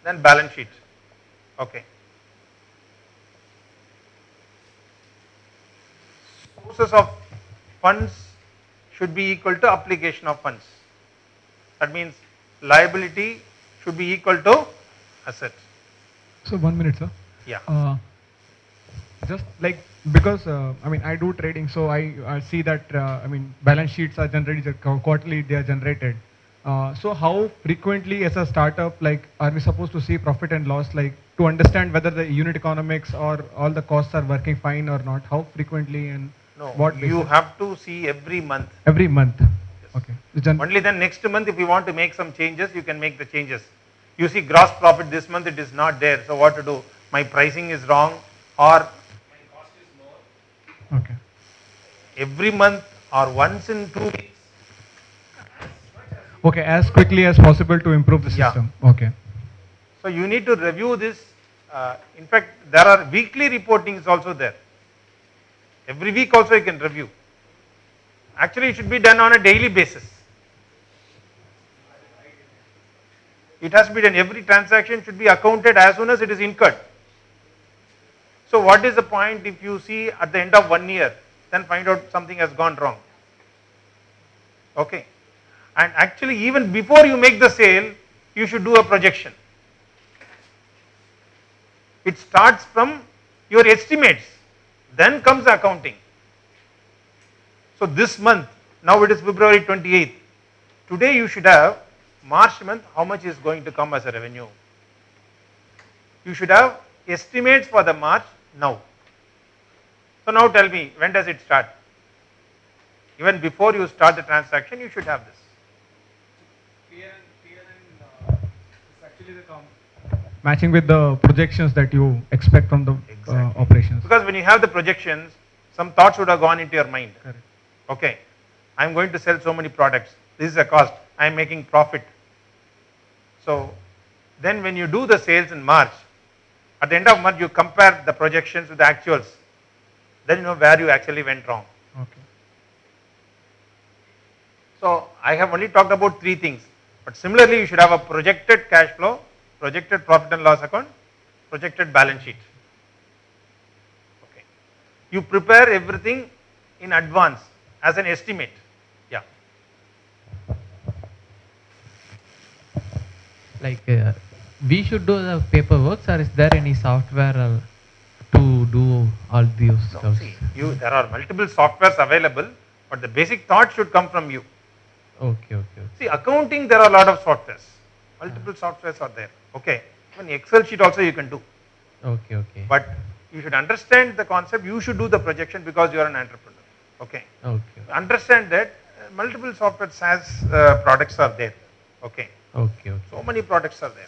then balance sheet. Okay. Sources of funds should be equal to application of funds. That means liability should be equal to asset. So 1 minute, sir. Yeah. Just like because I mean I do trading, so I see that I mean balance sheets are generated quarterly. They are generated. So how frequently as a startup, like, are we supposed to see profit and loss, like, to understand whether the unit economics or all the costs are working fine or not? How frequently and No, what you basis? have to see every month. Every month. Yes. Okay. Only then next month if you want to make some changes, you can make the changes. You see gross profit this month it is not there. So what to do? My pricing is wrong or my cost is more. Okay. Every month or once in 2 weeks. Okay, as quickly as possible to improve the Yeah. system. Okay. So you need to review this. In fact, there are weekly reportings also there. Every week also you can review. Actually, it should be done on a daily basis. It has to be done. Every transaction should be accounted as soon as it is incurred. So what is the point if you see at the end of 1 year, then find out something has gone wrong. Okay. And actually even before you make the sale, you should do a projection. It starts from your estimates, then comes the accounting. So this month, now it is February 28th. Today you should have March month, how much is going to come as a revenue. You should have estimates for the March now. So now tell me, when does it start? Even before you start the transaction, you should have this. Actually matching with the projections that you expect from the operations. Because when you have the projections, some thoughts would have gone into your mind. Correct. Okay, I am going to sell so many products. This is a cost. I am making profit. So then when you do the sales in March, at the end of March you compare the projections with the actuals. Then you know where you actually went wrong. Okay. So I have only talked about 3 things. But similarly, you should have a projected cash flow, projected profit and loss account, projected balance sheet. Okay. You prepare everything in advance as an estimate. Yeah. Like we should do the paperwork, or is there any software to do all these No, stuff? see, there are multiple softwares available, but the basic thought should come from you. Okay, okay. See, accounting, there are a lot of softwares. Multiple softwares are there. Okay. Even Excel sheet also you can do. Okay, okay. But you should understand the concept. You should do the projection because you are an entrepreneur. Okay. Okay. Understand that multiple software SaaS products are there. Okay. Okay, okay. So many products are there.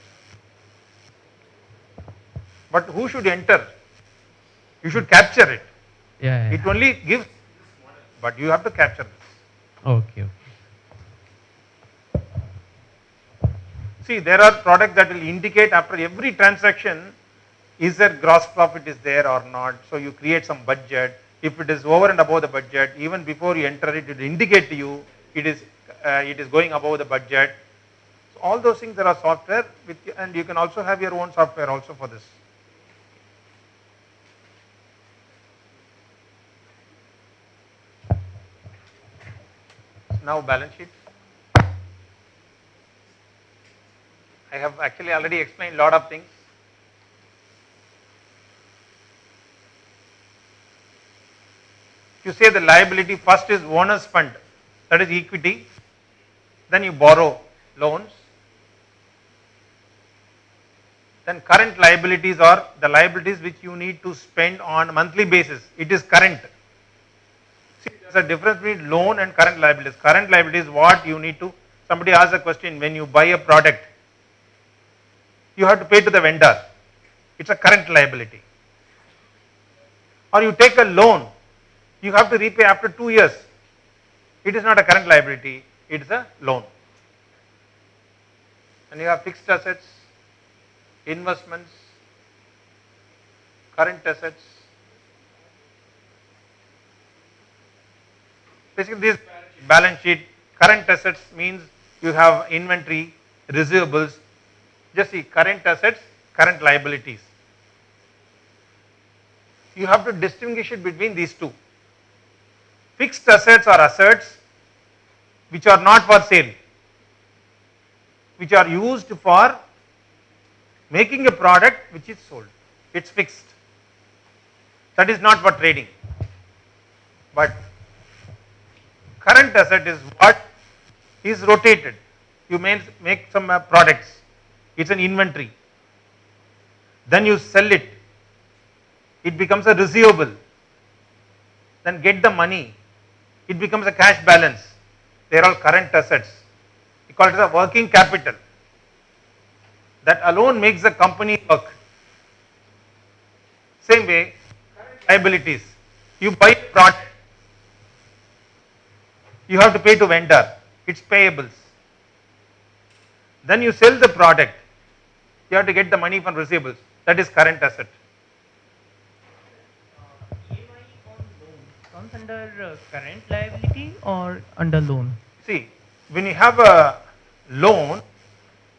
But who should enter? You should capture it. Yeah, It yeah. only gives, but you have to capture this. Okay, okay. See, there are products that will indicate after every transaction, is there gross profit is there or not. So you create some budget. If it is over and above the budget, even before you enter it, it will indicate to you it is going above the budget. So all those things there are software with, and you can also have your own software also for this. Now balance sheet. I have actually already explained a lot of things. You say the liability first is owner's fund, that is equity. Then you borrow loans. Then current liabilities are the liabilities which you need to spend on a monthly basis. It is current. See, there's a difference between loan and current liabilities. Current liabilities what you need to, somebody asked a question, when you buy a product, you have to pay to the vendor. It's a current liability. Or you take a loan, you have to repay after 2 years. It is not a current liability, it is a loan. And you have fixed assets, investments, current assets. Basically this balance sheet, current assets means you have inventory, receivables, Just see current assets, current liabilities. You have to distinguish it between these two. Fixed assets are assets which are not for sale, which are used for making a product which is sold. It's fixed. That is not for trading. But current asset is what is rotated. You may make some products. It's an inventory. Then you sell it. It becomes a receivable. Then get the money. It becomes a cash balance. They are all current assets. We call it as a working capital. That alone makes the company work. Same way, liabilities. You buy a product. You have to pay to vendor. It's payables. Then you sell the product. You have to get the money from receivables. That is current asset. EMI on loan comes under current liability or under loan? See, when you have a loan,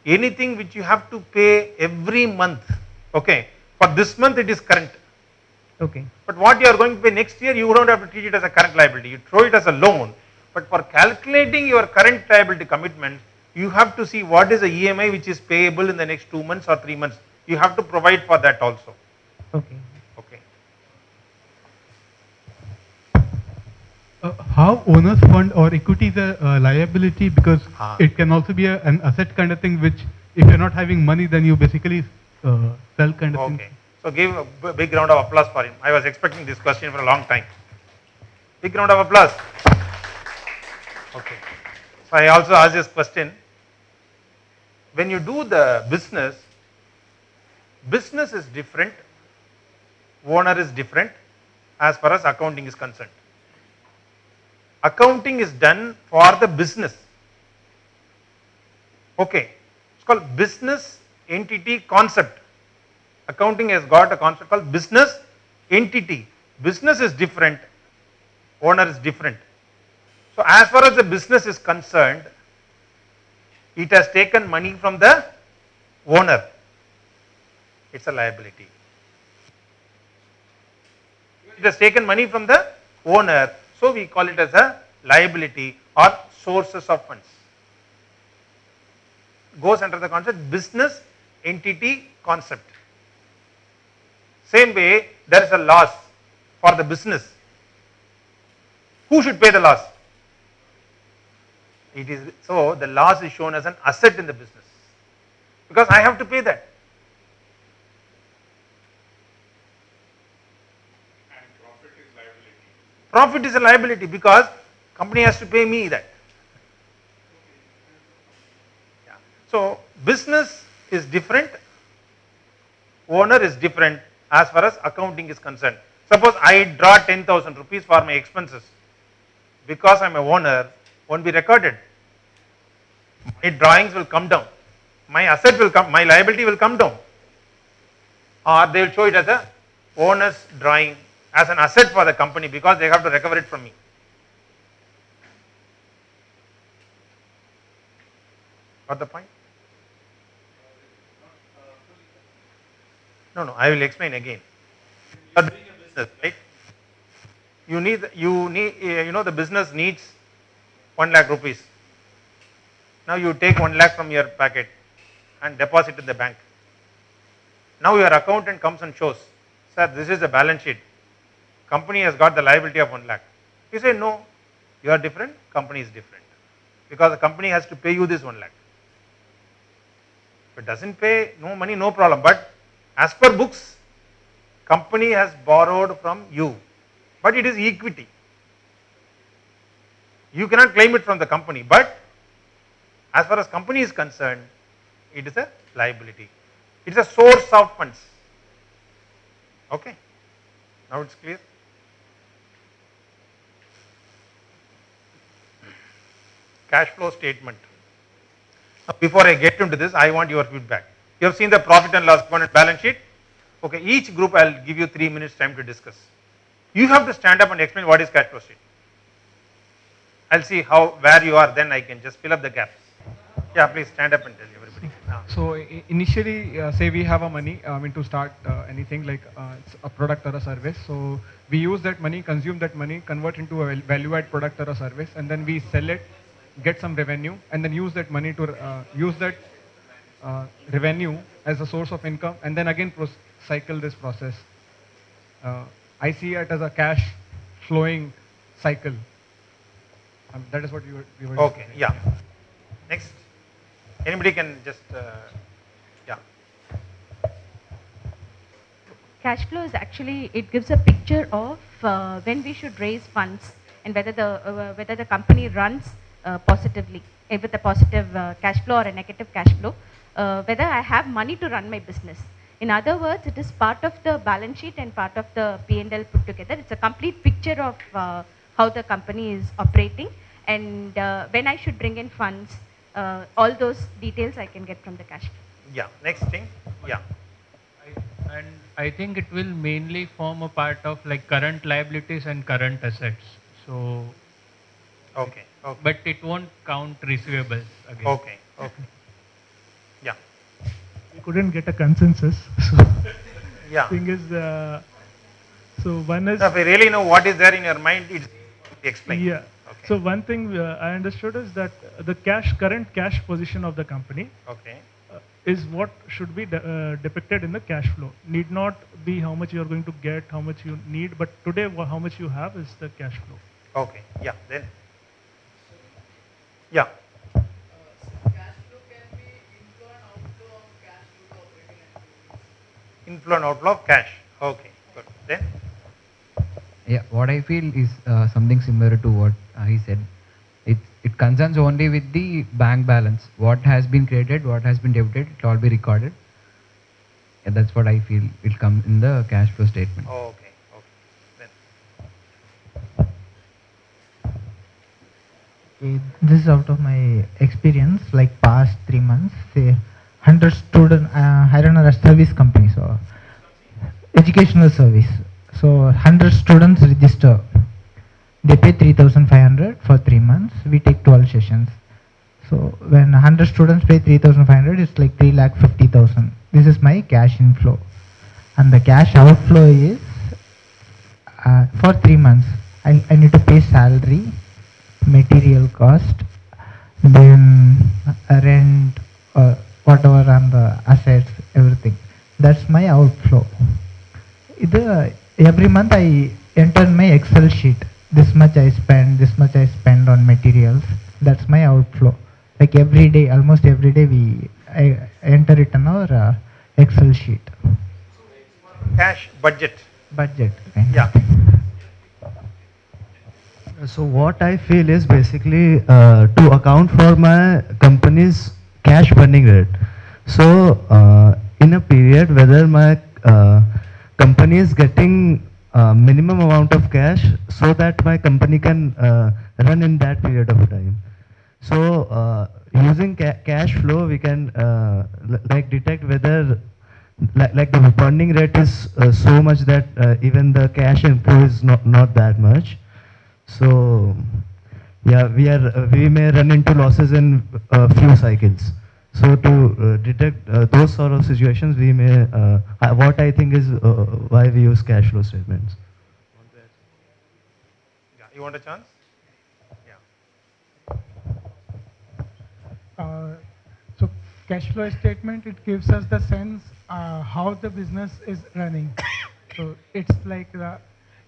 anything which you have to pay every month, okay, for this month it is current. Okay. But what you are going to pay next year, you don't have to treat it as a current liability. You throw it as a loan. But for calculating your current liability commitment, you have to see what is the EMI which is payable in the next 2 months or 3 months. You have to provide for that also. Okay. Okay. How owners fund or equity is a liability, because it can also be an asset kind of thing, which if you're not having money, then you basically sell kind of Okay. thing. So give a big round of applause for him. I was expecting this question for a long time. Big round of applause. Okay. So I also asked this question. When you do the business, business is different, owner is different as far as accounting is concerned. Accounting is done for the business. Okay. It's called business entity concept. Accounting has got a concept called business entity. Business is different, owner is different. So as far as the business is concerned, it has taken money from the owner. It's a liability. It has taken money from the owner, so we call it as a liability or sources of funds. Goes under the concept business entity concept. Same way, there is a loss for the business. Who should pay the loss? It is, so the loss is shown as an asset in the business, because I have to pay that. And profit is liability. Profit is a liability because company has to pay me that. Yeah. So business is different, owner is different as far as accounting is concerned. Suppose I draw 10,000 rupees for my expenses. Because I am a owner, won't be recorded. My drawings will come down. My asset will come, my liability will come down. Or they will show it as a owner's drawing as an asset for the company because they have to recover it from me. Got the point? No, I will explain again. You are doing a business, right? You need, the business needs 1 lakh rupees. Now you take 1 lakh from your packet and deposit in the bank. Now your accountant comes and shows, sir, this is the balance sheet. Company has got the liability of 1 lakh. You say, no, you are different, company is different. Because the company has to pay you this 1 lakh. If it doesn't pay, no money, no problem. But as per books, company has borrowed from you. But it is equity. You cannot claim it from the company. But as far as company is concerned, it is a liability. It is a source of funds. Okay. Now it's clear. Cash flow statement. Now, before I get into this, I want your feedback. You have seen the profit and loss account and balance sheet. Okay, each group I will give you 3 minutes time to discuss. You have to stand up and explain what is cash flow statement. I will see where you are, then I can just fill up the gaps. Yeah, please stand up and tell everybody. So initially, say we have a money, to start anything like it's a product or a service. So we use that money, consume that money, convert into a value-add product or a service, and then we sell it, get some revenue, and then use that money to use that revenue as a source of income, and then again cycle this process. Uh, I see it as a cash flowing cycle. That is what we were Okay, discussing. yeah. Next. Anybody can just, yeah. Cash flow is actually, it gives a picture of when we should raise funds and whether the company runs positively, with a positive cash flow or a negative cash flow, whether I have money to run my business. In other words, it is part of the balance sheet and part of the P&L put together. It's a complete picture of how the company is operating, and when I should bring in funds, all those details I can get from the cash flow. Yeah, next thing, yeah. And I think it will mainly form a part of like current liabilities and current assets. So, Okay, okay, but it won't count receivables again. okay, okay. Yeah, We couldn't get a consensus. So yeah. thing is, so one is Now, if you really know what is there in your mind, it's explain. yeah. Okay. So one thing I understood is that the current cash position of the company Okay, is what should be depicted in the cash flow. Need not be how much you are going to get, how much you need, but today how much you have is the cash flow. okay, yeah, then. Yeah, inflow and outflow of cash. Okay, good. Then, Yeah, what I feel is something similar to what he said. It concerns only with the bank balance. What has been created, what has been debited, it will all be recorded. Yeah, that's what I feel. It comes in the cash flow statement. okay, okay. Then, Okay, this is out of my experience, like past 3 months, say 100 student, I run a service company, so educational service. So 100 students register. They pay 3,500 for 3 months. We take 12 sessions. So when 100 students pay 3,500, it's like 3,50,000. This is my cash inflow. And the cash outflow is for 3 months. I need to pay salary, material cost, then rent, whatever on the assets, everything. That's my outflow. Every month I enter my Excel sheet. This much I spend on materials. That's my outflow. Like every day, almost every day I enter it on our Excel sheet. cash budget. Budget. Yeah, So what I feel is basically to account for my company's cash burning rate. So in a period whether my company is getting minimum amount of cash so that my company can run in that period of time. So using cash flow we can like detect whether like the burning rate is so much that even the cash inflow is not that much. So yeah, we may run into losses in a few cycles. So to detect those sort of situations, we may what I think is why we use cash flow statements. yeah. You want a chance? Yeah. So cash flow statement, it gives us the sense how the business is running. So it's like the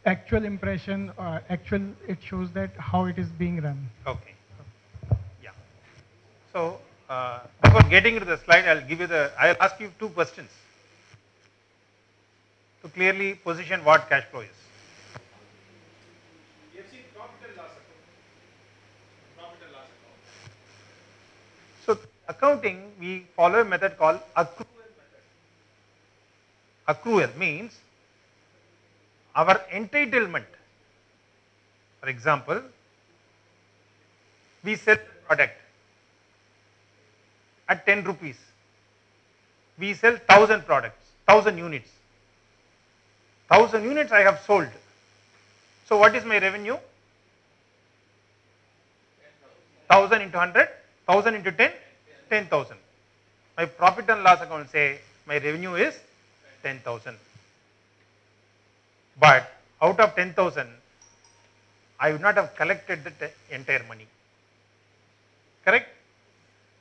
actual impression, it shows that how it is being run. Okay. Yeah. So, before getting into the slide, I'll ask you 2 questions to clearly position what cash flow is. We have seen profit and loss account. Profit and loss account. So, accounting, we follow a method called accrual method. Accrual means our entitlement. For example, we sell a product at 10 rupees. We sell 1,000 products, 1,000 units. 1,000 units I have sold. So what is my revenue? 1,000 into 100, 1,000 into 10, 10,000. My profit and loss account will say my revenue is 10,000. But out of 10,000, I would not have collected the entire money. Correct?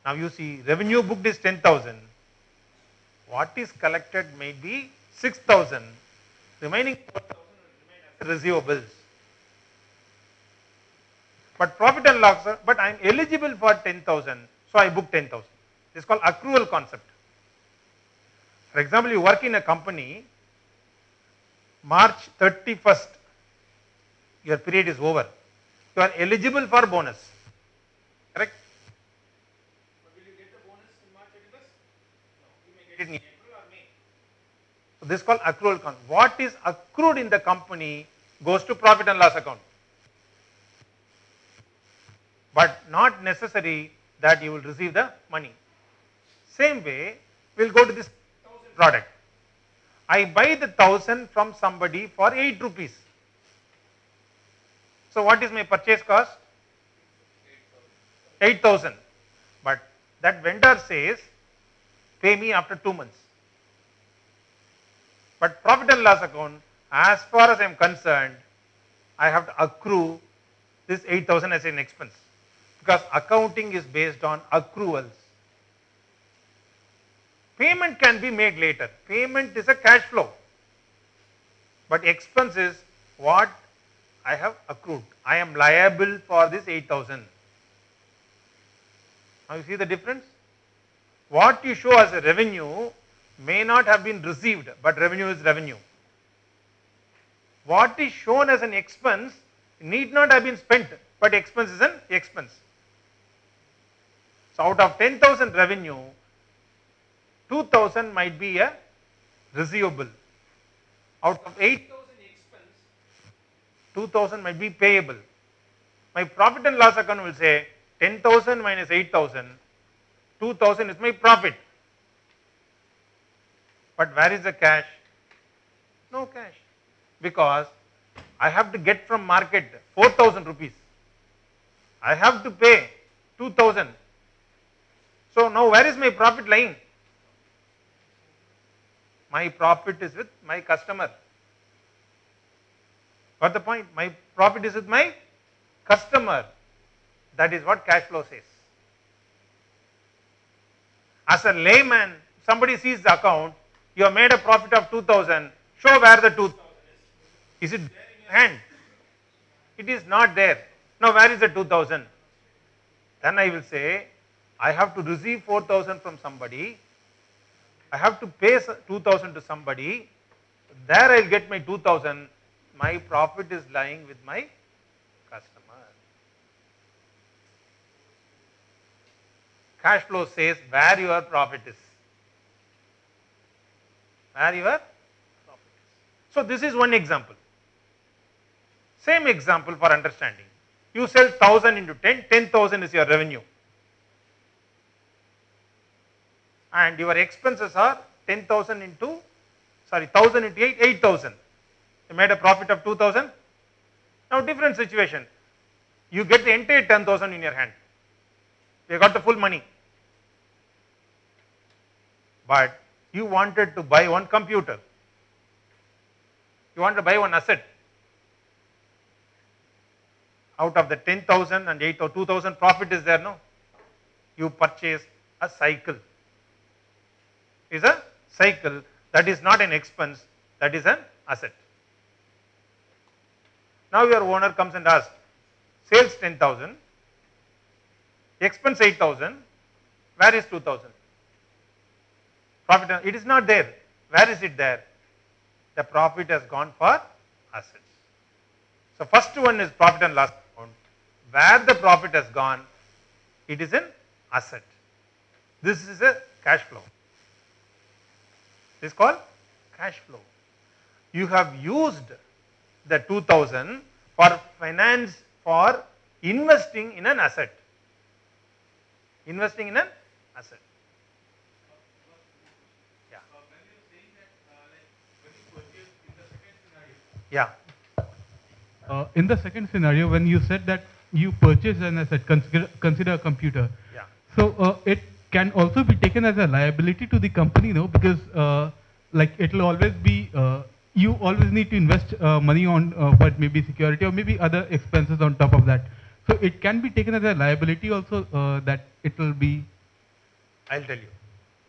Now you see revenue booked is 10,000. What is collected may be 6,000. Remaining 4,000 will remain as receivables. But profit and loss, but I am eligible for 10,000, so I book 10,000. This is called accrual concept. For example, you work in a company, March 31st, your period is over. You are eligible for bonus. Correct? But will you get the bonus in March 31st? No, you may get It it in may- April or May. So this is called accrual concept. What is accrued in the company goes to profit and loss account. But not necessary that you will receive the money. Same way, we will go to this product. I buy the 1,000 from somebody for 8 rupees. So what is my purchase cost? 8,000. But that vendor says, pay me after 2 months. But profit and loss account, as far as I am concerned, I have to accrue this 8,000 as an expense. Because accounting is based on accruals. Payment can be made later. Payment is a cash flow. But expense is what I have accrued. I am liable for this 8,000. Now you see the difference? What you show as a revenue may not have been received, but revenue is revenue. What is shown as an expense need not have been spent, but expense is an expense. So out of 10,000 revenue, 2,000 might be a receivable. Out of 8,000 expense, 2,000 might be payable. My profit and loss account will say 10,000 minus 8,000, 2,000 is my profit. But where is the cash? No cash. Because I have to get from market 4,000 rupees. I have to pay 2,000. So now where is my profit lying? My profit is with my customer. Got the point? My profit is with my customer. That is what cash flow says. As a layman, somebody sees the account, you have made a profit of 2,000, show where the 2,000 is. Is it there in your hand? It is not there. Now where is the 2,000? Then I will say, I have to receive 4,000 from somebody. I have to pay 2,000 to somebody. There I will get my 2,000. My profit is lying with my customer. Cash flow says where your profit is. Where your profit is. So this is one example. Same example for understanding. You sell 1,000 into 10, 10,000 is your revenue. And your expenses are 10,000 into, 1,000 into 8, 8,000. You made a profit of 2,000. Now different situation. You get the entire 10,000 in your hand. You got the full money. But you wanted to buy one computer. You want to buy one asset. Out of the 10,000 and 8 or 2,000 profit is there, no? You purchase a cycle. Is a cycle, that is not an expense, that is an asset. Now your owner comes and asks, sales 10,000, expense 8,000, where is 2,000? Profit, it is not there. Where is it there? The profit has gone for assets. So first one is profit and loss account. Where the profit has gone, it is an asset. This is a cash flow. This is called cash flow. You have used the 2,000 for finance, for investing in an asset. Investing in an asset. Yeah. Yeah. In the second scenario, when you said that you purchase an asset, consider a computer. Yeah. So it can also be taken as a liability to the company, no? Because like it will always be, you always need to invest money on for maybe security or maybe other expenses on top of that. So it can be taken as a liability also that it will be. I'll tell you.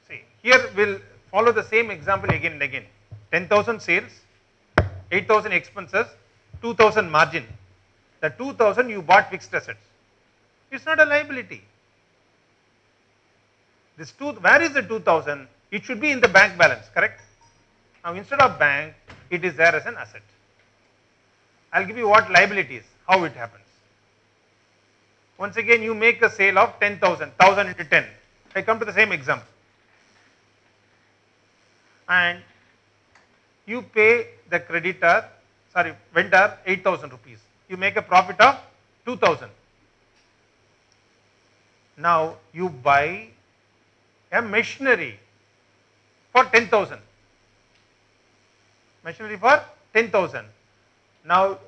See, here we'll follow the same example again and again. 10,000 sales, 8,000 expenses, 2,000 margin. The 2,000 you bought fixed assets. It's not a liability. Where is the 2,000? It should be in the bank balance, correct? Now instead of bank, it is there as an asset. I'll give you what liability is, how it happens. Once again, you make a sale of 10,000, 1,000 into 10. I come to the same example. And you pay the vendor 8,000 rupees. You make a profit of 2,000. Now you buy a machinery for 10,000. Machinery for 10,000. Now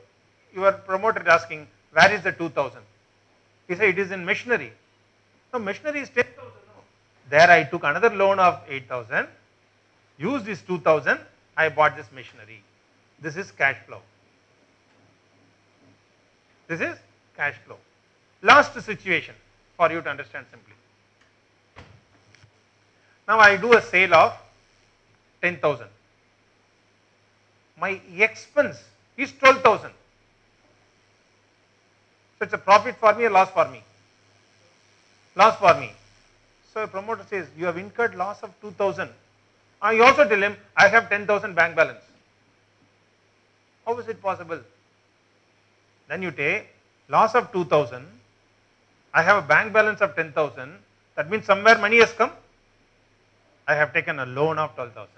your promoter is asking, where is the 2,000? He said, it is in machinery. No, machinery is 10,000. No. There I took another loan of 8,000, used this 2,000, I bought this machinery. This is cash flow. This is cash flow. Last situation for you to understand simply. Now I do a sale of 10,000. My expense is 12,000. So it's a profit for me or loss for me? Loss for me. So a promoter says, you have incurred loss of 2,000. You also tell him, I have 10,000 bank balance. How is it possible? Then you take loss of 2,000. I have a bank balance of 10,000. That means somewhere money has come. I have taken a loan of 12,000.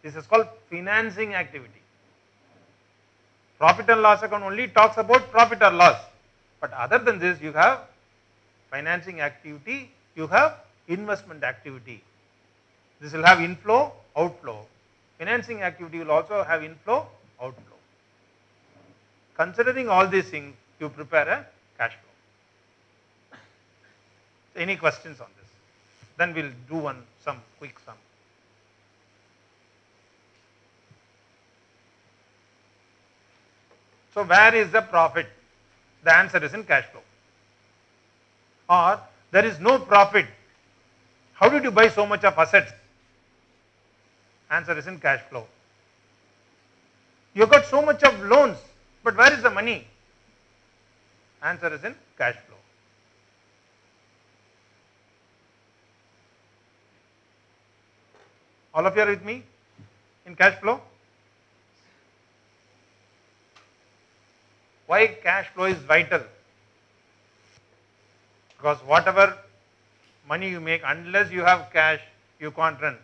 This is called financing activity. Profit and loss account only talks about profit or loss. But other than this, you have financing activity, you have investment activity. This will have inflow, outflow. Financing activity will also have inflow, outflow. Considering all these things, you prepare a cash flow. Any questions on this? Then we'll do some quick sum. So where is the profit? The answer is in cash flow. Or there is no profit. How did you buy so much of assets? Answer is in cash flow. You got so much of loans, but where is the money? Answer is in cash flow. All of you are with me in cash flow? Why cash flow is vital? Because whatever money you make, unless you have cash, you can't run.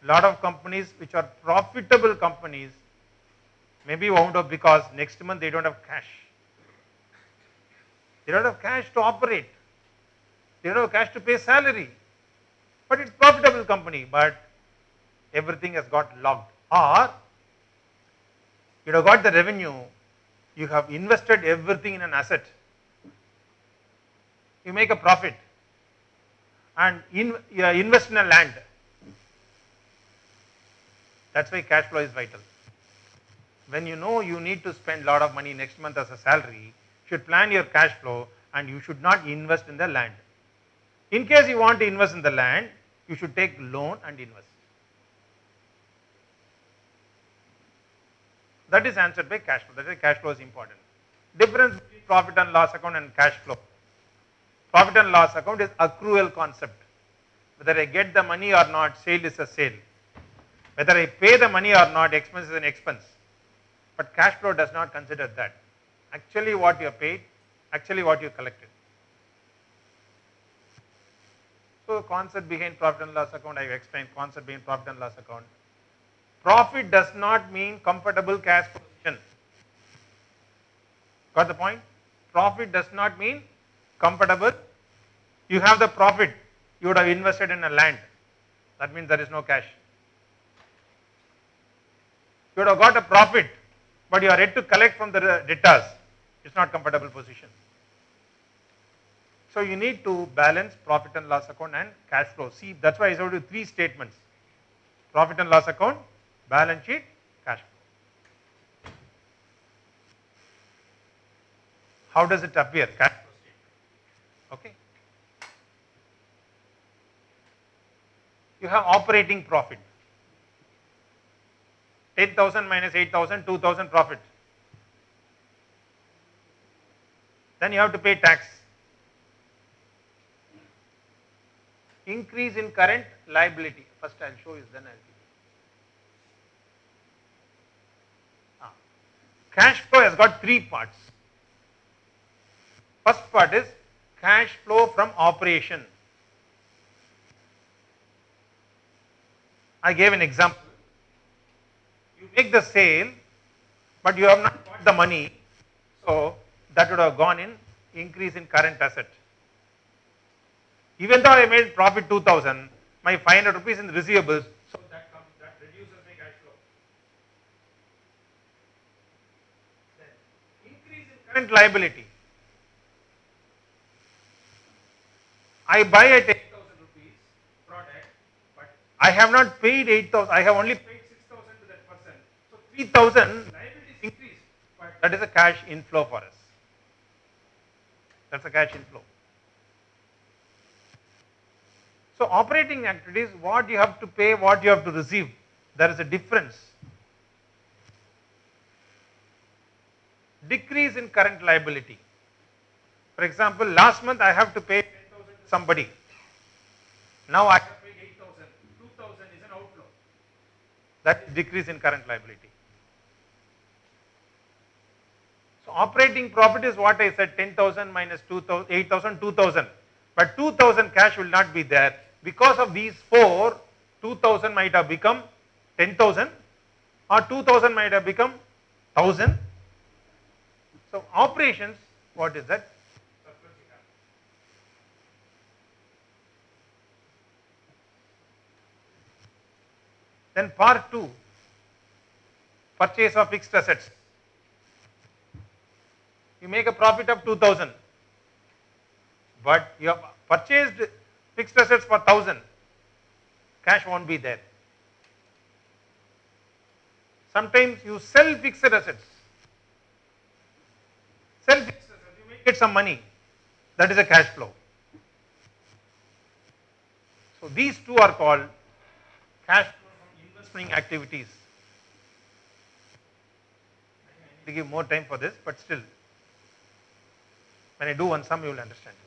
Lot of companies which are profitable companies may be wound up because next month they don't have cash. They don't have cash to operate. They don't have cash to pay salary. But it's profitable company, but everything has got locked. Or you have got the revenue, you have invested everything in an asset. You make a profit and you invest in a land. That's why cash flow is vital. When you know you need to spend a lot of money next month as a salary, you should plan your cash flow and you should not invest in the land. In case you want to invest in the land, you should take loan and invest. That is answered by cash flow. That is why cash flow is important. Difference between profit and loss account and cash flow. Profit and loss account is accrual concept. Whether I get the money or not, sale is a sale. Whether I pay the money or not, expense is an expense. But cash flow does not consider that. Actually what you have paid, actually what you collected. So concept behind profit and loss account, I have explained concept behind profit and loss account. Profit does not mean comfortable cash position. Got the point? Profit does not mean comfortable. You have the profit, you would have invested in a land. That means there is no cash. You would have got a profit, but you are yet to collect from the debtors. It's not comfortable position. So you need to balance profit and loss account and cash flow. See, that's why I showed you 3 statements. Profit and loss account, balance sheet, cash flow. How does it appear? Cash flow statement. Okay. You have operating profit. 10,000 minus 8,000, 2,000 profit. Then you have to pay tax. Increase in current liability. First I will show you, then I will give you. Cash flow has got 3 parts. First part is cash flow from operation. I gave an example. You make the sale, but you have not got the money, so that would have gone in increase in current asset. Even though I made profit 2,000, my 500 rupees in receivables, so that reduces my cash flow. Then increase in current liability. I buy at 8,000 rupees product, but I have not paid 8,000. I have only paid 6,000 to that person. So 3,000 liabilities increased, but that is a cash inflow for us. That's a cash inflow. So operating activities, what you have to pay, what you have to receive, there is a difference. Decrease in current liability. For example, last month I have to pay 10,000 to somebody. Now I have paid 8,000. 2,000 is an outflow. That is decrease in current liability. So operating profit is what I said, 10,000 minus 2,000, 8,000, 2,000. But 2,000 cash will not be there. Because of these 4, 2,000 might have become 10,000 or 2,000 might have become 1,000. So operations, what is that? Then part 2, purchase of fixed assets. You make a profit of 2,000, but you have purchased fixed assets for 1,000. Cash won't be there. Sometimes you sell fixed assets. Sell fixed assets, you may get some money. That is a cash flow. So these two are called cash flow from investing activities. I need to give more time for this, but still, when I do one sum, you will understand this.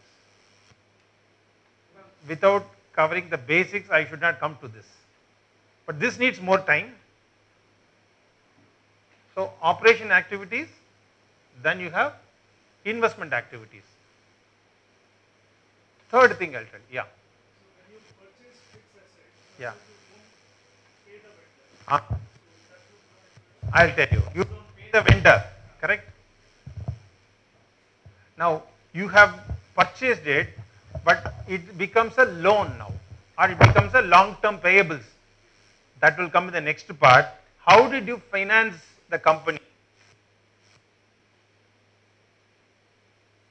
Without covering the basics, I should not come to this. But this needs more time. So operation activities, then you have investment activities. Third thing I'll tell you. Yeah. So when you purchase fixed assets, Yeah. you don't pay the vendor. I'll tell you. You don't pay the vendor, correct? Now you have purchased it, but it becomes a loan now, or it becomes a long-term payables. That will come in the next part. How did you finance the company?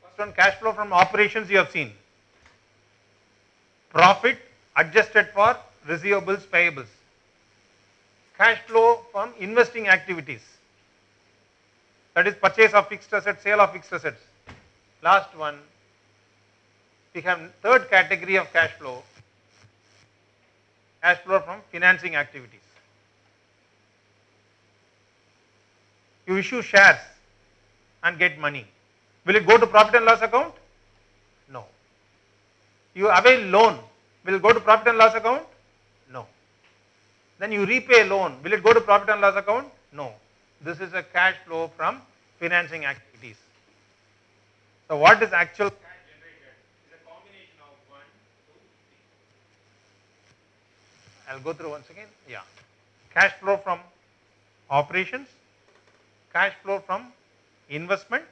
First one, cash flow from operations you have seen. Profit adjusted for receivables, payables. Cash flow from investing activities. That is purchase of fixed assets, sale of fixed assets. Last one, we have third category of cash flow from financing activities. You issue shares and get money. Will it go to profit and loss account? No. You avail loan. Will it go to profit and loss account? No. Then you repay a loan. Will it go to profit and loss account? No. This is a cash flow from financing activities. So what is actual cash generated is a combination of 1, 2, 3. I'll go through once again. Yeah. Cash flow from operations, cash flow from investment,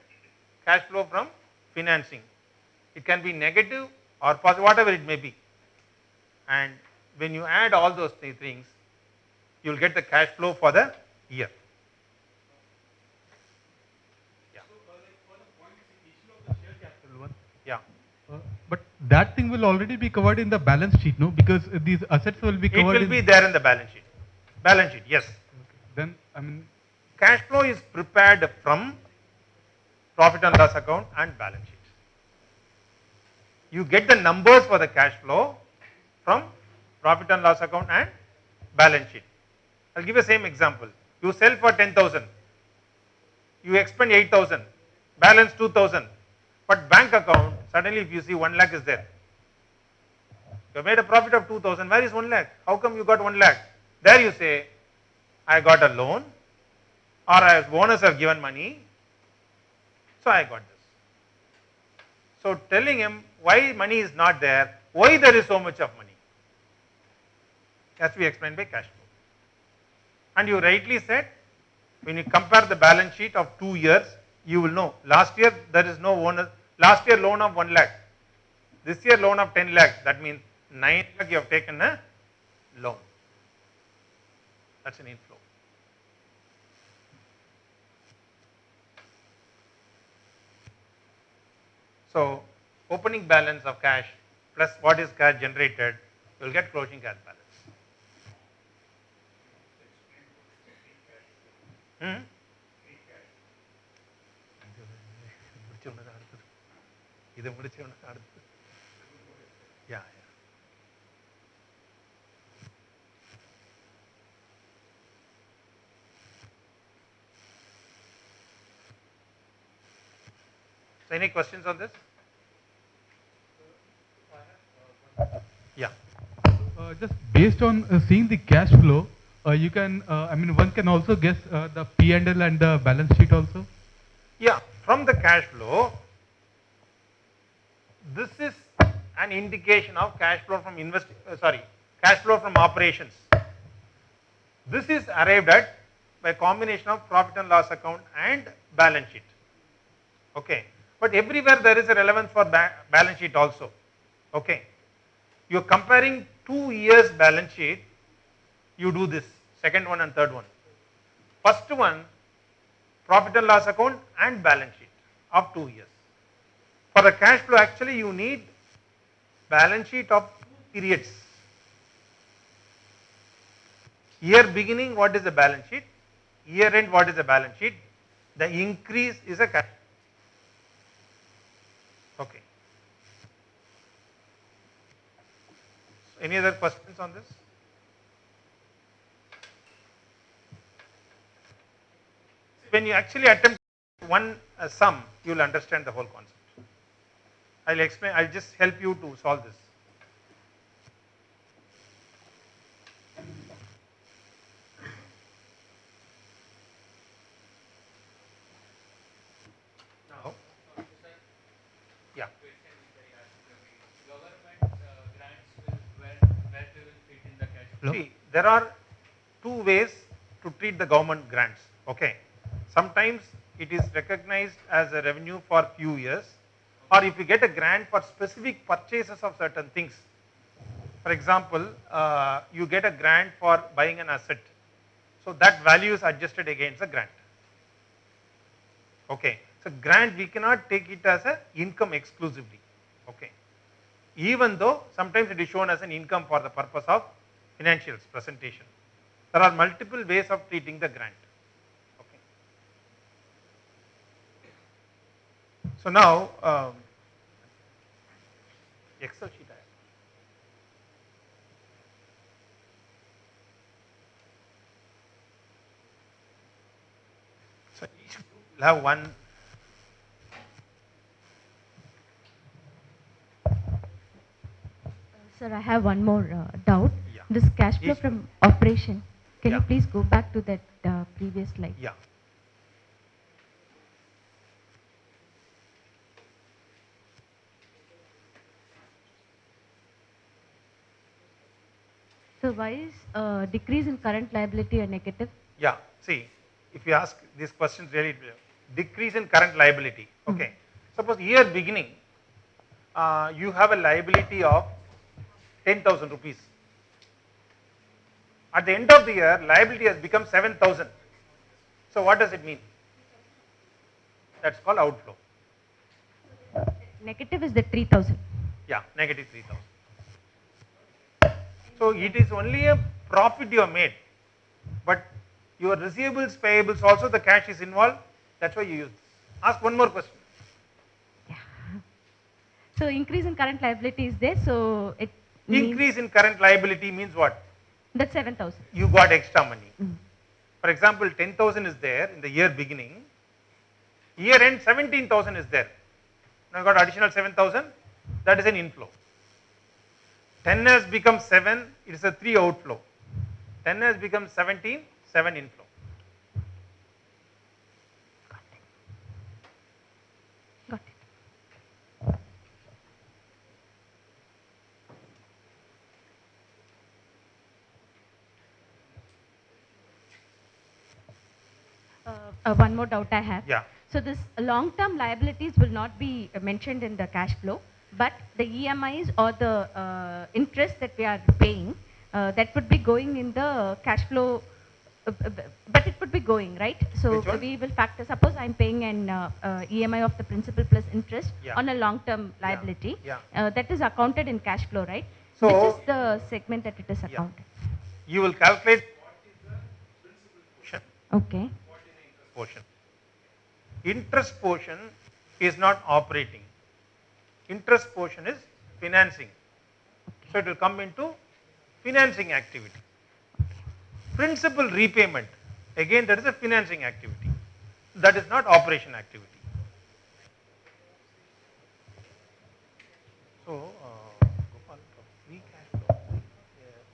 cash flow from financing. It can be negative or positive, whatever it may be. And when you add all those three things, you will get the cash flow for the year. Yeah. So, like for the points in issue of the share capital one, Yeah. But that thing will already be covered in the balance sheet, no? Because these assets will be It covered. will be there in the balance sheet. Balance sheet, yes. Then, I mean, Cash flow is prepared from profit and loss account and balance sheet. You get the numbers for the cash flow from profit and loss account and balance sheet. I'll give you the same example. You sell for 10,000. You expend 8,000. Balance 2,000. But bank account, suddenly if you see 1 lakh is there. You made a profit of 2,000. Where is 1 lakh? How come you got 1 lakh? There you say, I got a loan, or owners have given money, so I got this. So telling him why money is not there, why there is so much of money, has to be explained by cash flow. And you rightly said, when you compare the balance sheet of 2 years, you will know. Last year there is no owner. Last year loan of 1 lakh. This year loan of 10 lakh. That means 9 lakh you have taken a loan. That's an inflow. So opening balance of cash plus what is cash generated, you will get closing cash balance. Yeah. So any questions on this? Yeah. Just based on seeing the cash flow, you can, I mean, one can also guess the P&L and the balance sheet also. Yeah, from the cash flow, this is an indication of cash flow from cash flow from operations. This is arrived at by combination of profit and loss account and balance sheet. Okay, but everywhere there is a relevance for balance sheet also. Okay, you are comparing 2 years balance sheet, you do this, second one and third one. First one, profit and loss account and balance sheet of 2 years. For the cash flow, actually you need balance sheet of 2 periods. Year beginning, what is the balance sheet? Year end, what is the balance sheet? The increase is a cash. Okay. Any other questions on this? When you actually attempt one sum, you will understand the whole concept. I'll explain, I'll just help you to solve this. Now, yeah. See, there are 2 ways to treat the government grants. Okay. Sometimes it is recognized as a revenue for few years, or if you get a grant for specific purchases of certain things. For example, you get a grant for buying an asset. So that value is adjusted against the grant. Okay. So grant, we cannot take it as an income exclusively. Okay. Even though sometimes it is shown as an income for the purpose of financials presentation. There are multiple ways of treating the grant. Okay. So now, Excel sheet. So each group will have one. Sir, I have one more doubt. Yeah. This cash flow from operation, can you please go back to that previous slide? Yeah. So why is decrease in current liability a negative? Yeah. See, if you ask these questions really, decrease in current liability. Okay. Suppose year beginning, you have a liability of 10,000 rupees. At the end of the year, liability has become 7,000. So what does it mean? That's called outflow. Negative is the 3,000. Yeah, negative 3,000. So it is only a profit you have made, but your receivables, payables also the cash is involved. That's why you use this. Ask one more question. So increase in current liability is there, so it means Increase in current liability means what? that's 7,000. You got extra money. For example, 10,000 is there in the year beginning. Year end 17,000 is there. Now you got additional 7,000. That is an inflow. 10 has become 7. It is a 3 outflow. 10 has become 17. 7 inflow. Got it. One more doubt I have. Yeah. So this long-term liabilities will not be mentioned in the cash flow, but the EMIs or the interest that we are paying, that would be going in the cash flow, but it would be going, right? So Which one? we will factor, suppose I'm paying an EMI of the principal plus interest Yeah. on a long-term liability. Yeah. That is accounted in cash flow, right? So- Which is the segment that it is Yeah. accounted? You will calculate portion. Okay. Portion. Interest portion is not operating. Interest portion is financing. So it will come into financing activity. Principal repayment, again that is a financing activity. That is not operation activity. So, Gopal, free cash flow,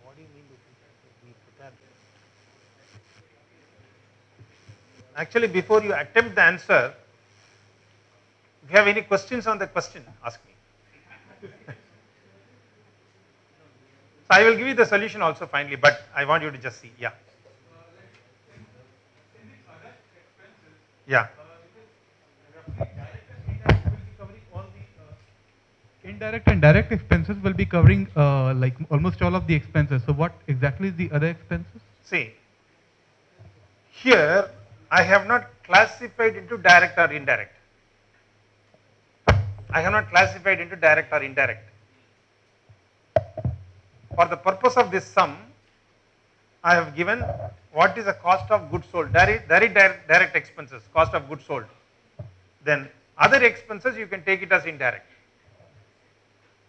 what do you mean by free cash flow? We prepare this. Actually, before you attempt the answer, if you have any questions on the question, ask me. So I will give you the solution also finally, but I want you to just see. Yeah. Yeah. Indirect and direct expenses will be covering like almost all of the expenses. So what exactly is the other expenses? See, here I have not classified into direct or indirect. I have not classified into direct or indirect. For the purpose of this sum, I have given what is the cost of goods sold, direct expenses, cost of goods sold. Then other expenses you can take it as indirect.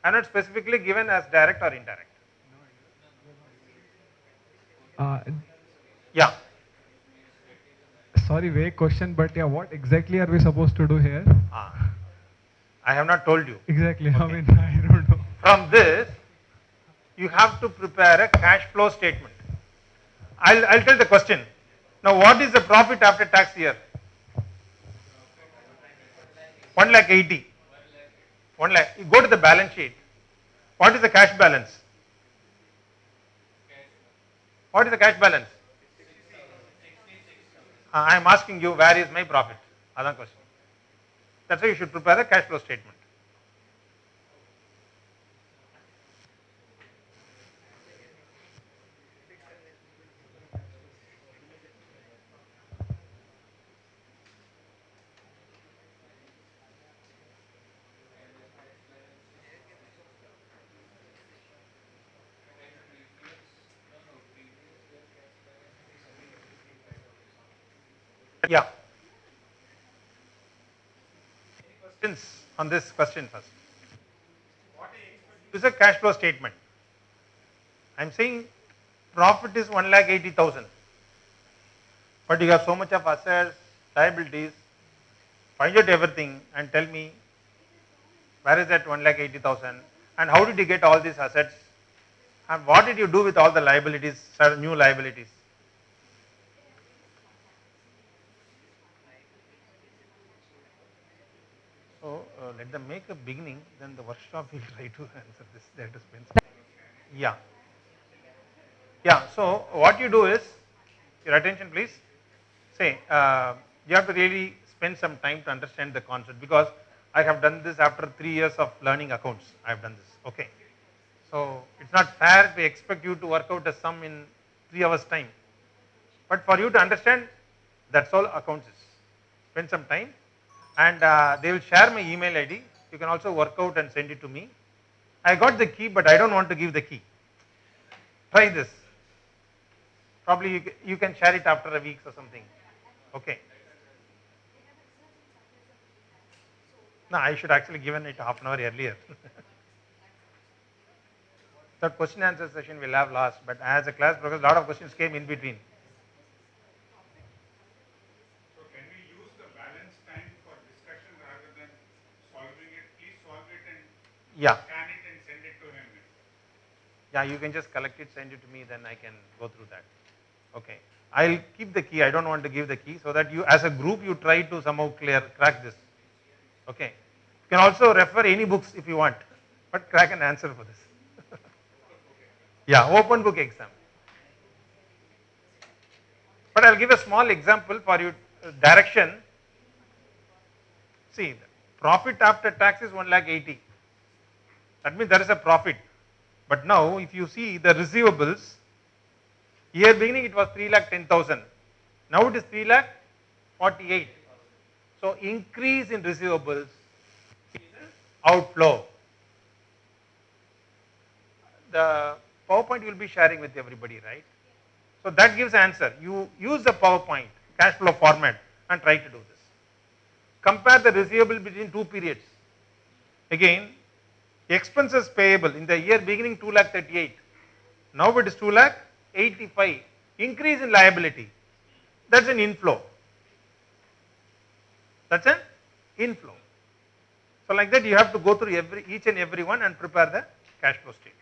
I am not specifically given as direct or indirect. Yeah. Sorry, vague question, but yeah, what exactly are we supposed to do here? I have not told you. Exactly. I mean, I don't know. From this, you have to prepare a cash flow statement. I'll tell the question. Now, what is the profit after tax here? 1,80,000. 1 lakh. You go to the balance sheet. What is the cash balance? What is the cash balance? I am asking you, where is my profit? Other question. That's why you should prepare a cash flow statement. Yeah. Any questions on this question first? What is a cash flow statement? I am saying profit is 1,80,000. But you have so much of assets, liabilities. Find out everything and tell me where is that 1,80,000 and how did you get all these assets and what did you do with all the liabilities, new liabilities? So let them make a beginning, then the workshop will try to answer this. They have to spend some time. Yeah. Yeah, so what you do is, your attention please, say, you have to really spend some time to understand the concept because I have done this after 3 years of learning accounts. I have done this, okay. So it's not fair to expect you to work out a sum in 3 hours time. But for you to understand, that's all accounts is. Spend some time and they will share my email ID. You can also work out and send it to me. I got the key, but I don't want to give the key. Try this. Probably you can share it after a week or something. Okay. No, I should actually given it half an hour earlier. That question answer session we'll have last, but as a class progress, a lot of questions came in between. So can we use the balance time for discussion rather than solving it? Please solve it and scan it and send it to him. Yeah, you can just collect it, send it to me, then I can go through that. Okay. I'll keep the key. I don't want to give the key, so that you as a group you try to somehow crack this. Okay. You can also refer any books if you want, but crack an answer for this. Yeah, open book exam. But I'll give a small example for you, direction. See, the profit after tax is 1,80,000. That means there is a profit. But now if you see the receivables, year beginning it was 3,10,000. Now it is 3,48,000. So increase in receivables is an outflow. The PowerPoint you will be sharing with everybody, right? So that gives answer. You use the PowerPoint cash flow format and try to do this. Compare the receivable between two periods. Again, expenses payable in the year beginning 2,38,000. Now it is 2,85,000. Increase in liability. That's an inflow. That's an inflow. So like that you have to go through each and every one and prepare the cash flow statement.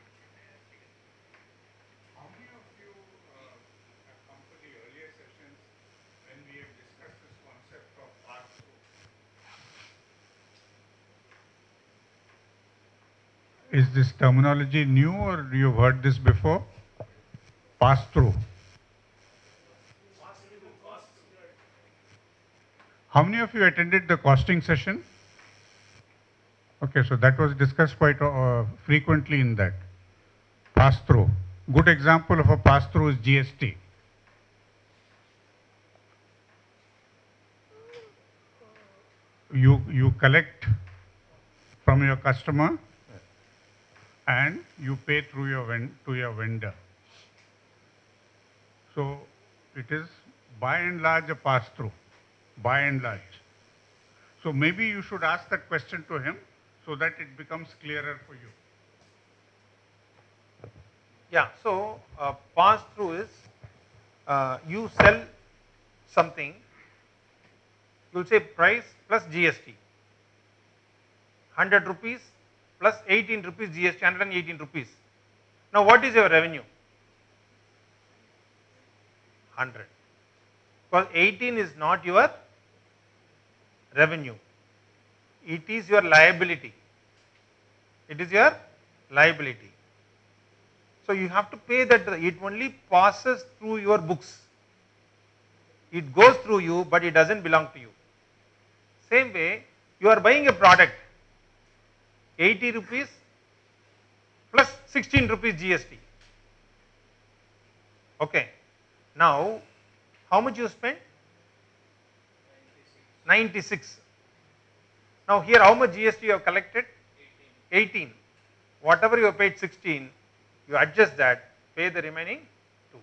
How many of you have come to the earlier sessions when we have discussed this concept of pass-through? Is this terminology new or you've heard this before? Pass-through. How many of you attended the costing session? Okay, so that was discussed quite frequently in that. Pass-through. Good example of a pass-through is GST. You collect from your customer and you pay through to your vendor. So it is by and large a pass-through, by and large. So maybe you should ask that question to him so that it becomes clearer for you. Yeah, so pass-through is you sell something, you will say price plus GST. 100 rupees plus 18 rupees GST, 118 rupees. Now what is your revenue? 100. Because 18 is not your revenue. It is your liability. It is your liability. So you have to pay that. It only passes through your books. It goes through you, but it doesn't belong to you. Same way, you are buying a product, 80 rupees plus 16 rupees GST. Okay. Now, how much you spent? 96. Now here how much GST you have collected? 18. Whatever you have paid 16, you adjust that, pay the remaining 2.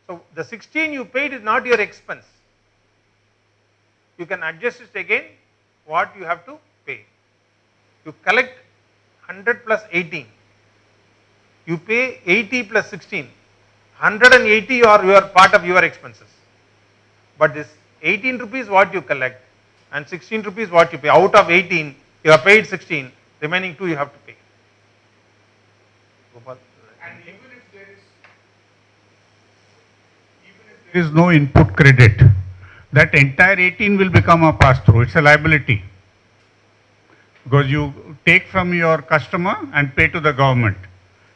So the 16 you paid is not your expense. You can adjust it again, what you have to pay. You collect 100 plus 18. You pay 80 plus 16. 180 are your part of your expenses. But this 18 rupees what you collect and 16 rupees what you pay. Out of 18, you have paid 16, remaining 2 you have to pay. Gopal, and even if there is no input credit, that entire 18 will become a pass-through. It's a liability. Because you take from your customer and pay to the government.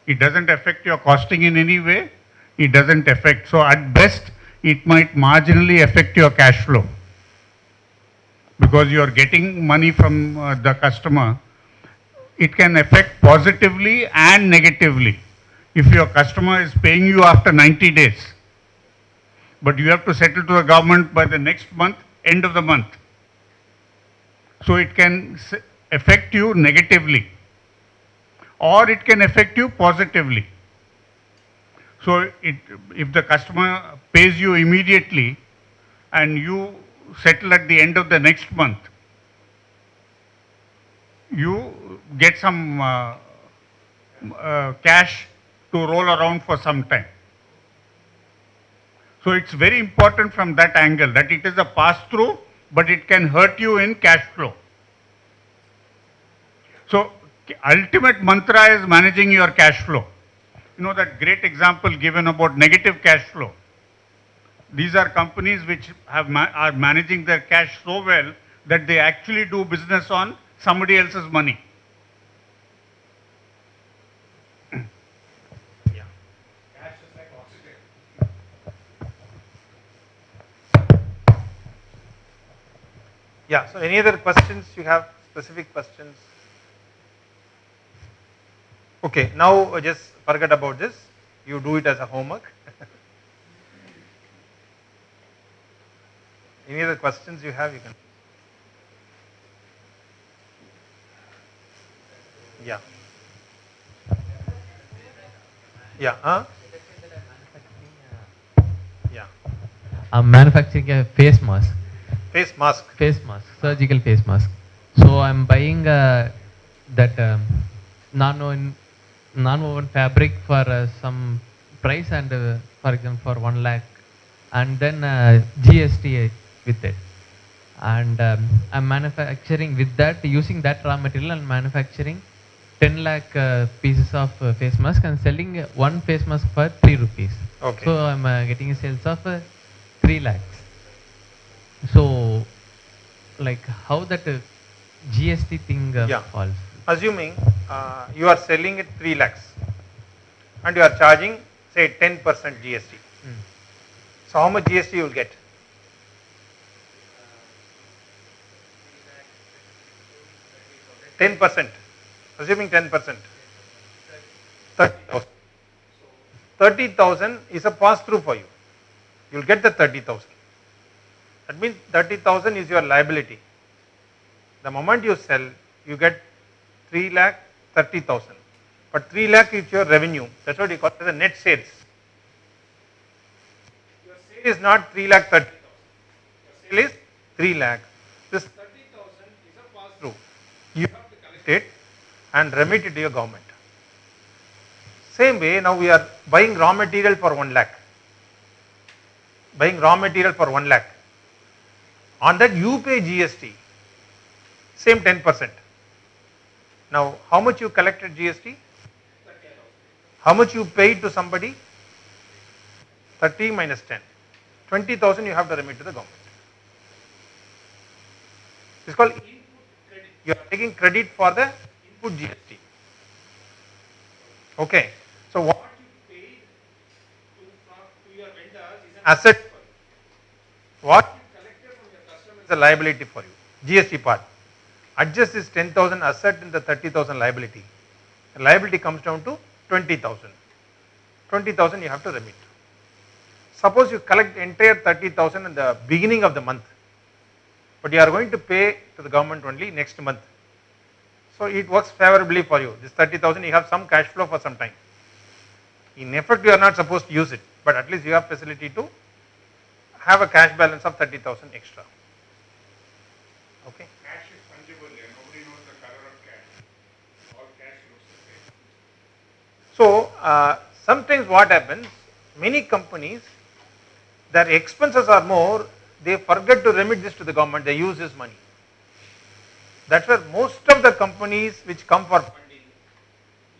It doesn't affect your costing in any way. It doesn't affect. So at best, it might marginally affect your cash flow. Because you are getting money from the customer. It can affect positively and negatively. If your customer is paying you after 90 days, but you have to settle to the government by the next month, end of the month. So it can affect you negatively or it can affect you positively. So if the customer pays you immediately and you settle at the end of the next month, you get some cash to roll around for some time. So it's very important from that angle that it is a pass-through, but it can hurt you in cash flow. So ultimate mantra is managing your cash flow. You know that great example given about negative cash flow. These are companies which are managing their cash so well that they actually do business on somebody else's money. Yeah, so any other questions you have, specific questions? Okay, now just forget about this. You do it as a homework. Any other questions you have, you can. Yeah. Yeah, huh? Yeah. I'm manufacturing a face mask. Face mask. Face mask, surgical face mask. So I'm buying that non-woven fabric for some price and for example for 1 lakh, and then GST with it. And I'm manufacturing with that, using that raw material and manufacturing 10 lakh pieces of face mask and selling one face mask for 3 rupees. Okay. So I'm getting sales of 3 lakhs. So, like how that GST thing falls? Assuming you are selling at 3 lakhs and you are charging say 10% GST. So how much GST you will get? %. Assuming 10%. 30,000. 30,000 is a pass through for you. You will get the 30,000. That means 30,000 is your liability. The moment you sell, you get 3 lakh 30,000. But 3 lakh is your revenue. That's what you call it as a net sales. Your sale is not 3 lakh 30,000. Your sale is 3 lakh. This 30,000 is a pass through. You have to collect it and remit it to your government. Same way, now we are buying raw material for 1 lakh. Buying raw material for 1 lakh. On that you pay GST, same 10%. Now how much you collected GST? How much you paid to somebody? 30 minus 10. 20,000 you have to remit to the government. It's called input credit. You are taking credit for the input GST. Okay. So what you paid to your vendors is an asset. What is a liability for you, GST part. Adjust this 10,000 asset in the 30,000 liability. The liability comes down to 20,000. 20,000 you have to remit. Suppose you collect entire 30,000 in the beginning of the month, but you are going to pay to the government only next month. So it works favorably for you. This 30,000 you have some cash flow for some time. In effect you are not supposed to use it, but at least you have facility to have a cash balance of 30,000 extra. Okay. Cash is fungible here. Nobody knows the color of cash. All cash looks the same. So sometimes what happens, many companies, their expenses are more, they forget to remit this to the government, they use this money. That's where most of the companies which come for funding,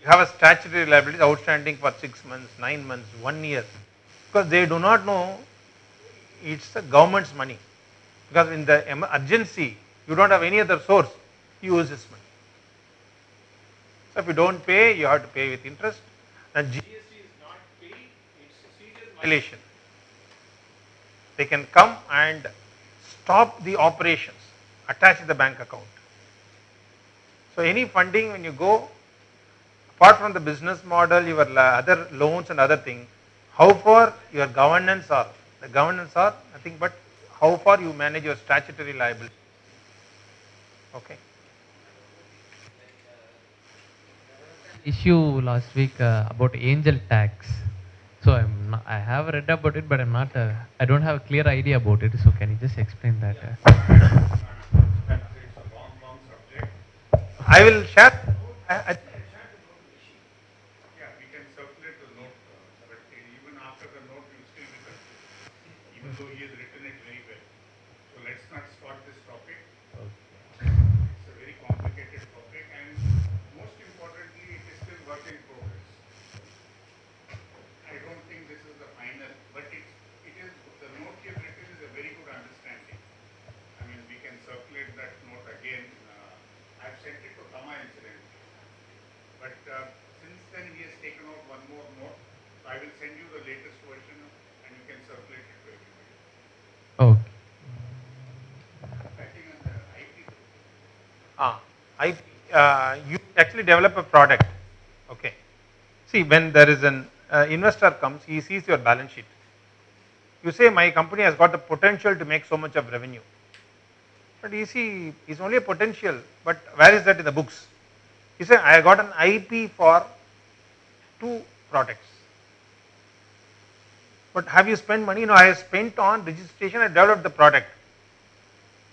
you have a statutory liability outstanding for 6 months, 9 months, 1 year, because they do not know it's the government's money. Because in the urgency, you don't have any other source, you use this money. So if you don't pay, you have to pay with interest. And GST is not paid, it's a serious violation. They can come and stop the operations, attach the bank account. So any funding when you go, apart from the business model, your other loans and other things, how far your governance are, the governance are nothing but how far you manage your statutory liability. Okay. issue last week about angel tax. So I have read about it, but I don't have a clear idea about it. So can you just explain that? I will share. I Yeah, we can circulate the note, but even after the note, you still be confused, even though he has written it very well. So let's not start this topic. It's a very complicated topic, and most importantly, it is still work in progress. I don't think this is the final, but it is the note he has written is a very good understanding. I mean, we can circulate that note again. I've sent it to Tama incidentally, but since then he has taken out one more note. So I will send you the latest version and you can circulate it to everybody. Okay. I think on the IP. you actually develop a product. Okay. See, when there is an investor comes, he sees your balance sheet. You say my company has got the potential to make so much of revenue. But you see, it's only a potential, but where is that in the books? You say, I got an IP for 2 products. But have you spent money? No, I have spent on registration and developed the product.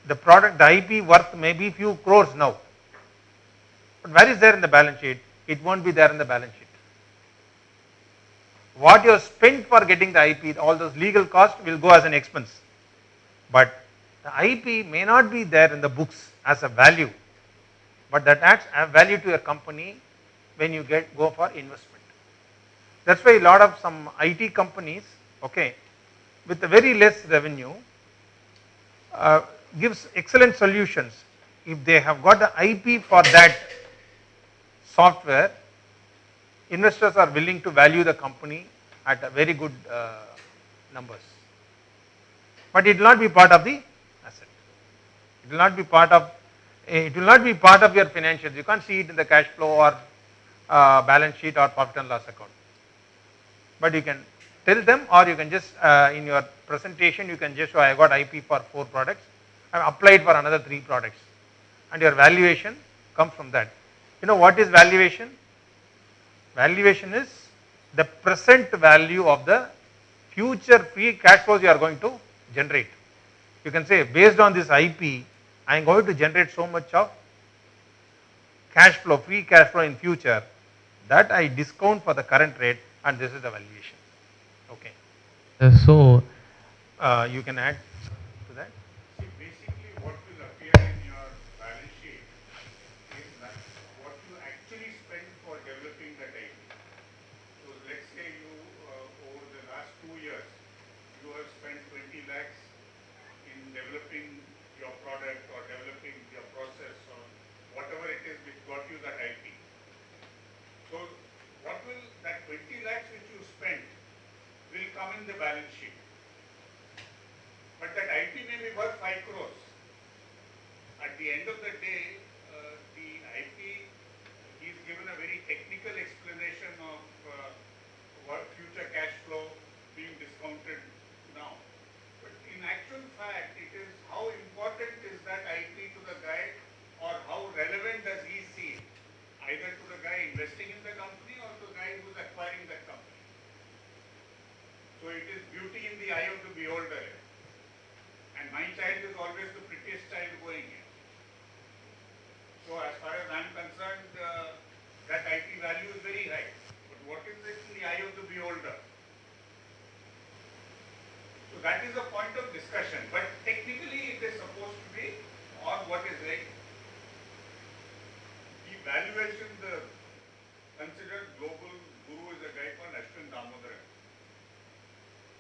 The product, the IP worth maybe few crores now. But where is there in the balance sheet? It won't be there in the balance sheet. What you have spent for getting the IP, all those legal costs will go as an expense. But the IP may not be there in the books as a value, but that adds a value to your company when you go for investment. That's why a lot of some IT companies, okay, with a very less revenue, gives excellent solutions. If they have got the IP for that software, investors are willing to value the company at a very good numbers. But it will not be part of the asset. It will not be part of your financials. You can't see it in the cash flow or balance sheet or profit and loss account. But you can tell them, or you can just in your presentation you can just show I got IP for 4 products. I have applied for another 3 products, and your valuation comes from that. You know what is valuation? Valuation is the present value of the future free cash flows you are going to generate. You can say based on this IP, I am going to generate so much of cash flow, free cash flow in future, that I discount for the current rate, and this is the valuation. Okay. You can add to that. See, basically what will appear in your balance sheet is that what you actually spend for developing that IP. So let's say you, over the last 2 years, you have spent 20 lakhs in developing your product or developing your process or whatever it is which got you that IP. So what will that 20 lakhs which you spent will come in the balance sheet. But that IP may be worth 5 crores. At the end of the day, the IP, he's given a very technical explanation of what future cash flow being discounted now. But in actual fact, it is how important is that IP to the guy, or how relevant does he see it, either to the guy investing in the company or to the guy who is acquiring that company. So it is beauty in the eye of the beholder. And my child is always the prettiest child going in. So as far as I am concerned, that IP value is very high. But what is it in the eye of the beholder? So that is a point of discussion. But technically it is supposed to be on what is right. The valuation, the considered global guru is a guy called Ashwin Damodaran.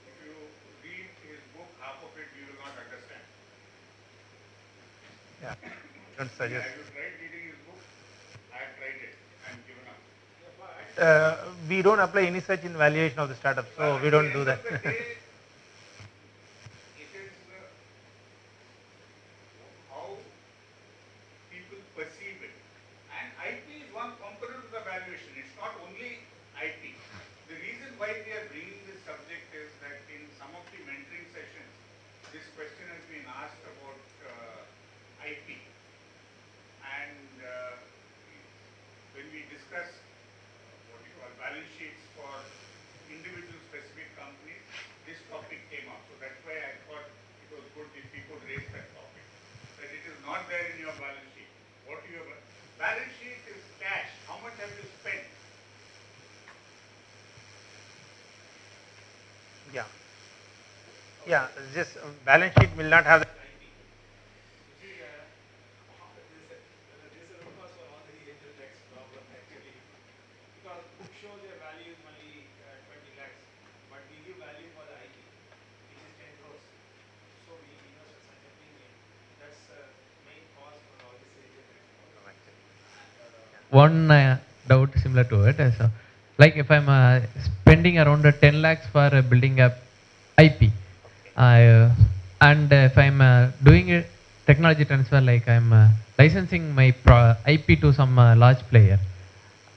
If you read his book, half of it you will not understand. Yeah, don't suggest. Have you tried reading his book? I have tried it and given up. We don't apply any such in valuation of the startup, so we don't do that. It is how people perceive it. And IP is one component of the valuation. It's not only IP. The reason why we are bringing this subject is that in some of the mentoring sessions, this question has been asked about IP. And when we discuss Yeah. Yeah, just balance sheet will not have the one doubt similar to it is like if I'm spending around 10 lakhs for building up IP, and if I'm doing a technology transfer, like I'm licensing my IP to some large player,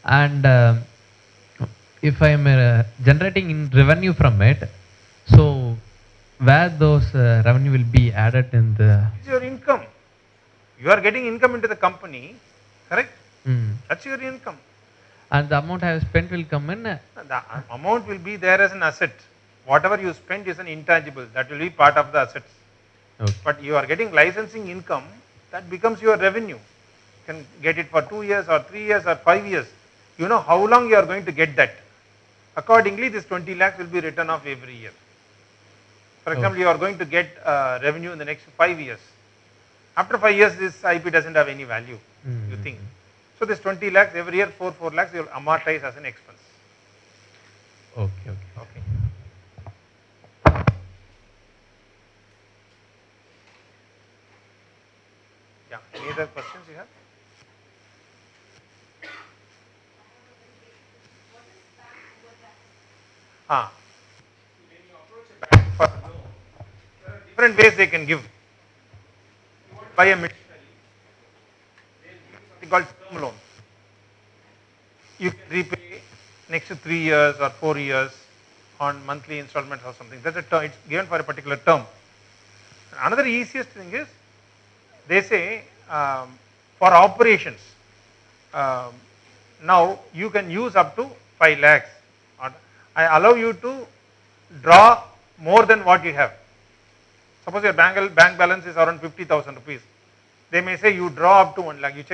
and if I'm generating in revenue from it, so where those revenue will be added in the... It's your income. You are getting income into the company, correct? That's your income. And the amount I have spent will come in? The amount will be there as an asset. Whatever you spend is an intangible. That will be part of the assets. Okay. But you are getting licensing income, that becomes your revenue. You can get it for 2 years or 3 years or 5 years. You know how long you are going to get that. Accordingly, this 20 lakhs will be written off every year. For example, you are going to get revenue in the next 5 years. After 5 years, this IP doesn't have any value, you think. So this 20 lakhs, every year 4 lakhs, you will amortize as an expense. Okay. Yeah, any other questions you have? When you approach a bank for a loan, there are different ways they can give. You want to buy a machinery, they will give you something called term loan. You can repay next to 3 years or 4 years on monthly installments or something. That's a term, it's given for a particular term. Another easiest thing is, they say for operations, now you can use up to 5 lakhs. I allow you to draw more than what you have. Suppose your bank balance is around 50,000 rupees. They may say you draw up to 1 lakh, you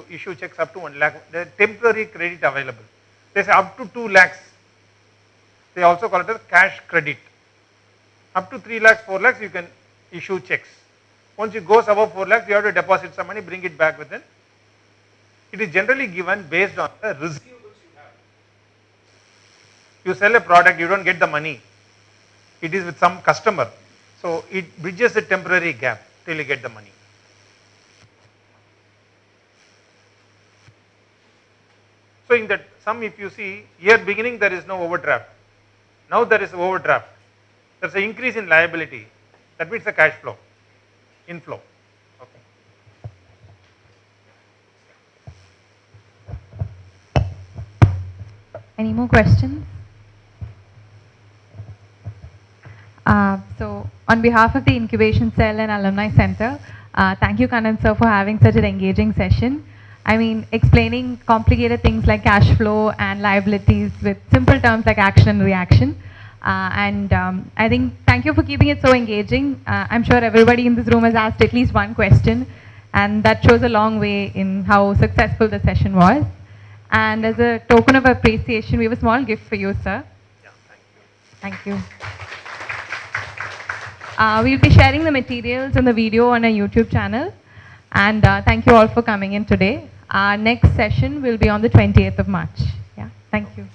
issue checks up to 1 lakh, there is temporary credit available. They say up to 2 lakhs. They also call it as cash credit. Up to 3 lakhs, 4 lakhs, you can issue checks. Once it goes above 4 lakhs, you have to deposit some money, bring it back within. It is generally given based on the receivables you have. You sell a product, you don't get the money. It is with some customer. So it bridges a temporary gap till you get the money. So in that sum, if you see, year beginning there is no overdraft. Now there is overdraft. There is an increase in liability. That means the cash flow, inflow. Any more questions? So on behalf of the Incubation Cell and Alumni Center, thank you Kannan sir for having such an engaging session. I mean, explaining complicated things like cash flow and liabilities with simple terms like action and reaction. I think thank you for keeping it so engaging. I'm sure everybody in this room has asked at least one question, and that shows a long way in how successful the session was. And as a token of appreciation, we have a small gift for you, sir. Yeah, thank you. We'll be sharing the materials and the video on our YouTube channel. And thank you all for coming in today. Our next session will be on the 28th of March. Yeah, thank you.